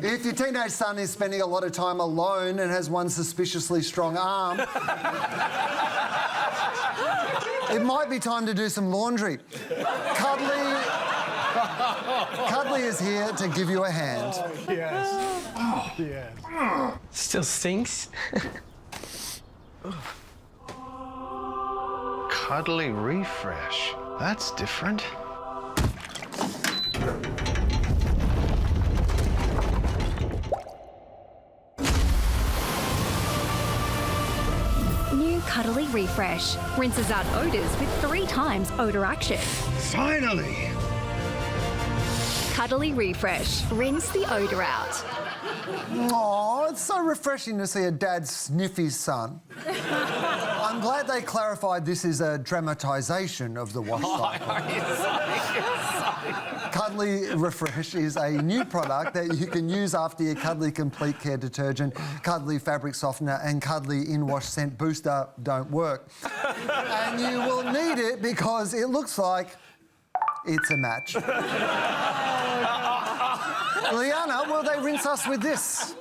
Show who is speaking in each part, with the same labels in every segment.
Speaker 1: If your teenage son is spending a lot of time alone and has one suspiciously strong arm, it might be time to do some laundry. Cuddly is here to give you a hand.
Speaker 2: Oh, yes. Oh, yes.
Speaker 3: Still stinks.
Speaker 2: Cuddly refresh. That's different.
Speaker 4: New Cuddly Refresh rinses out odours with 3 times odour action.
Speaker 2: Finally!
Speaker 4: Cuddly Refresh. Rinse the odour out.
Speaker 1: Oh, it's so refreshing to see a dad sniff his son. I'm glad they clarified this is a dramatisation of the wash cycle. Cuddly Refresh is a new product that you can use after your Cuddly Complete Care detergent, Cuddly Fabric Softener and Cuddly In-Wash Scent Booster don't work. And you will need it because it looks like it's a match. Liana, will they rinse us with this?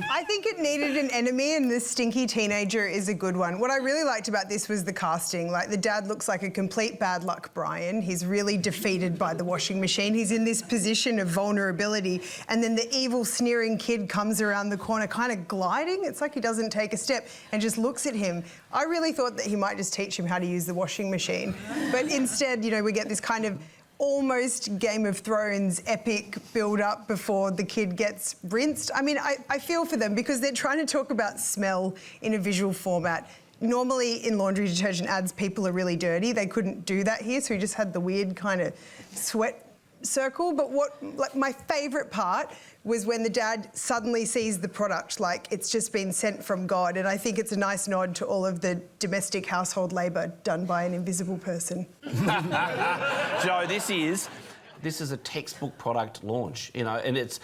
Speaker 5: I think it needed an enemy, and this stinky teenager is a good one. What I really liked about this was the casting. Like, the dad looks like a complete bad luck Brian. He's really defeated by the washing machine. He's in this position of vulnerability, and then the evil, sneering kid comes around the corner, kind of gliding. It's like he doesn't take a step and just looks at him. I really thought that he might just teach him how to use the washing machine. But instead, you know, we get this kind of almost Game of Thrones epic build-up before the kid gets rinsed. I mean, I feel for them because they're trying to talk about smell in a visual format. Normally in laundry detergent ads, people are really dirty. They couldn't do that here, so he just had the weird kind of sweat circle. But like, my favourite part was when the dad suddenly sees the product like it's just been sent from God, and I think it's a nice nod to all of the domestic household labour done by an invisible person.
Speaker 6: Joe, this is a textbook product launch, you know, and it's,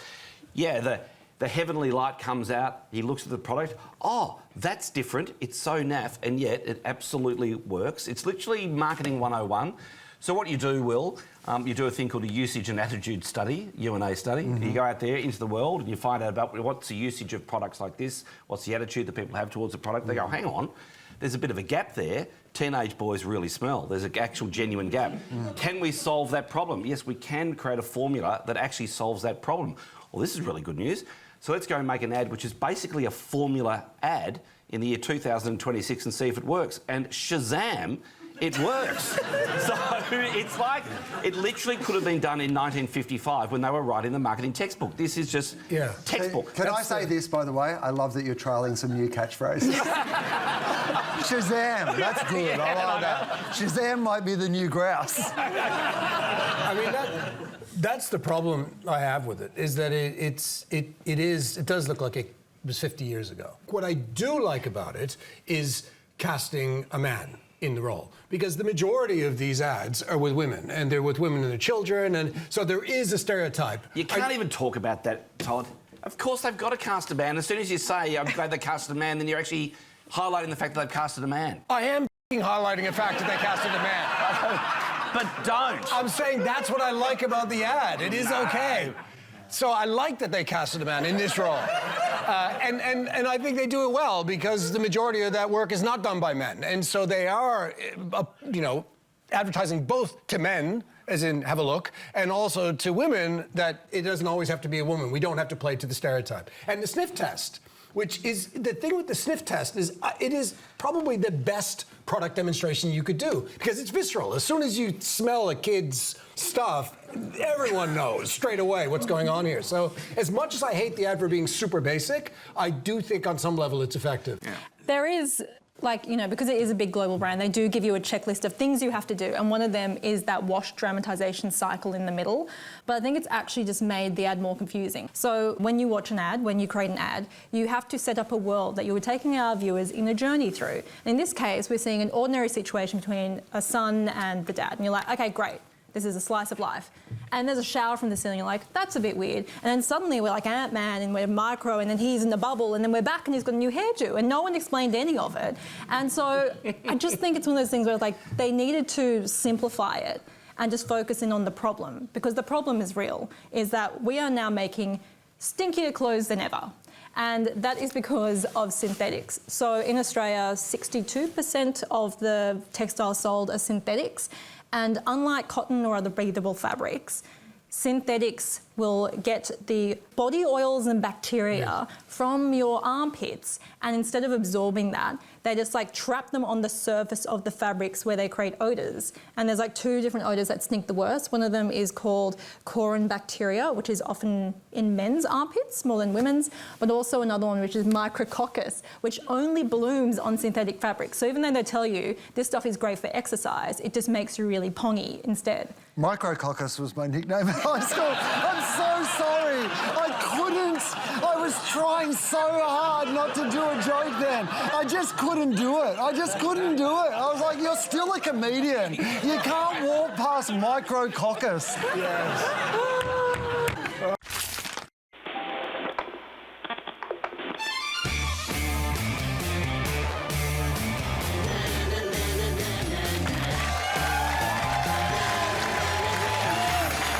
Speaker 6: yeah, the heavenly light comes out, he looks at the product, oh, that's different, it's so naff, and yet it absolutely works. It's literally marketing 101. So what you do, Will, you do a thing called a usage and attitude study, UNA study. Mm-hmm. You go out there into the world and you find out about what's the usage of products like this, what's the attitude that people have towards the product. They go, hang on, there's a bit of a gap there. Teenage boys really smell. There's an actual genuine gap. Can we solve that problem? Yes, we can create a formula that actually solves that problem. Well, this is really good news. So let's go and make an ad which is basically a formula ad in the year 2026 and see if it works. And Shazam, it works. So it's like, it literally could have been done in 1955 when they were writing the marketing textbook. This is just textbook.
Speaker 1: Can I say this, by the way? I love that you're trialling some new catchphrases. Shazam, that's good. I like that. Shazam might be the new grouse.
Speaker 7: I mean, that's the problem I have with it, is that it does look like it was 50 years ago. What I do like about it is casting a man in the role, because the majority of these ads are with women, and they're with women and their children, and so there is a stereotype.
Speaker 6: You can't even talk about that, Todd. Of course they've got to cast a man. As soon as you say, I'm glad they casted a man, then you're actually highlighting the fact that they've casted a man.
Speaker 7: I am highlighting the fact that they casted a man.
Speaker 6: But don't.
Speaker 7: I'm saying that's what I like about the ad. It is okay. So I like that they casted a man in this role. And I think they do it well, because the majority of that work is not done by men. And so they are, you know, advertising both to men, as in have a look, and also to women that it doesn't always have to be a woman. We don't have to play to the stereotype. And the sniff test, which is, the thing with the sniff test is it is probably the best product demonstration you could do, because it's visceral. As soon as you smell a kid's stuff, everyone knows straight away what's going on here. So as much as I hate the ad for being super basic, I do think on some level it's effective. Yeah.
Speaker 8: There is, like, you know, because it is a big global brand, they do give you a checklist of things you have to do, and one of them is that wash dramatization cycle in the middle. But I think it's actually just made the ad more confusing. So when you watch an ad, when you create an ad, you have to set up a world that you're taking our viewers in a journey through. And in this case, we're seeing an ordinary situation between a son and the dad, and you're like, okay, great. This is a slice of life. And there's a shower from the ceiling, you're like, that's a bit weird. And then suddenly we're like Ant-Man and we're Micro, and then he's in the bubble, and then we're back and he's got a new hairdo, and no one explained any of it. And so I just think it's one of those things where, like, they needed to simplify it and just focus in on the problem, because the problem is real, is that we are now making stinkier clothes than ever. And that is because of synthetics. So in Australia, 62% of the textiles sold are synthetics. And unlike cotton or other breathable fabrics, synthetics will get the body oils and bacteria from your armpits, and instead of absorbing that, they just like trap them on the surface of the fabrics where they create odors. And there's like 2 different odors that stink the worst. One of them is called Gruen bacteria, which is often in men's armpits more than women's, but also another one which is micrococcus, which only blooms on synthetic fabrics. So even though they tell you this stuff is great for exercise, it just makes you really pongy instead.
Speaker 1: Micrococcus was my nickname in high school. I'm so sorry. I was trying so hard not to do a joke then. I just couldn't do it. I was like, you're still a comedian. You can't walk past micrococcus.
Speaker 7: Yes.